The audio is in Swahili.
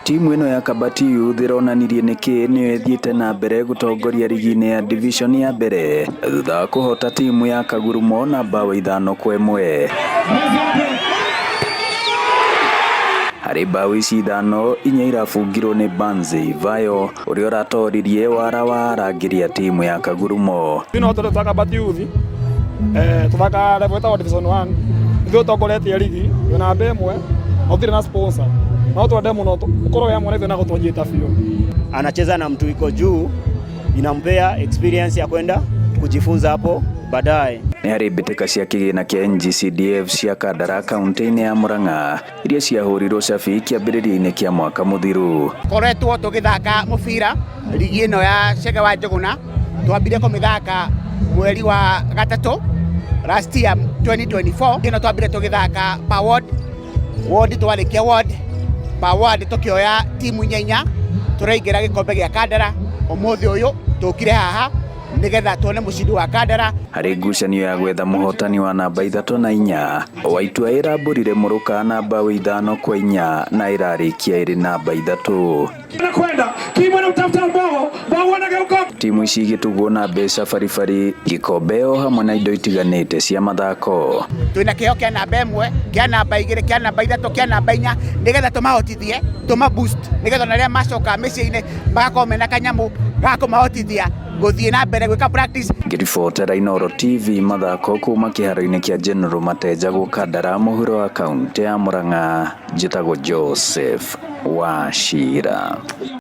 Timu ino ya Kabati Youth ironanirie niki niyo ithiite na mbere gutongoria ligi-ini ya division ya mbere thutha wa kuhota timu ya Kagurumo na bao 5-1. Harĩ bao ici 5, 4 irabungirwo ni Banzi Vayo uria uratoririe wara wa arangĩri a timu ya Kagurumo. Ino twa Kabati Youth tuthaka level ya division 1 ithuĩ tongoretie ligi na namba ĩmwe gũtirĩ na sponsor. Na twende muno ukorwo ya mwana na gutwanjita bio. Anacheza na mtu iko juu, inampea experience ya kwenda kujifunza hapo baadaye. Ni harĩ mbĩtĩka cia kĩgĩna kĩa NGCDF cia Kandara kaunti-inĩ ya Murang'a iria ciahũrirwo cabi kĩambĩrĩria-inĩ kĩa mwaka mũthiru. Koretwo tũgĩthaka mũbira ligi ĩno ya Chege wa Njuguna, twambire kũmĩthaka mweri wa gatatũ last year 2024. Ĩno twambire tũgĩthaka per ward twarikia ward ward tukioya timu 4 turaingira gikombe gĩa Kandara. Ũmũthĩ ũyũ tukire haha nigetha tuone mũcindi wa Kandara. Harĩ ngucanio ya gwetha mũhotani wa namba 3 na 4, Waitua ĩrambũrire Mũruka namba 5-4 na ĩrarĩkia ĩrĩ namba 3. Timu ici igĩtugwo na mbeca baribari, gikombe o hamwe na indo itiganĩte cia mathako. Twina kĩheo kĩa namba 1, kĩa namba 2, kĩa namba 3, kĩa namba 4 nigetha tũmahotithie, boost nigetha narĩa macoka mĩciĩ-inĩ magakorwo mena kanyamu ga kũmahotithia gũthiĩ na mbere gwĩka practice. Ngĩribotera Inooro TV mathako kuma kĩharo-inĩ kĩa General Mateja Kandara mũhuro wa kaunti ya Murang'a, njĩtagwo Joseph Wachira.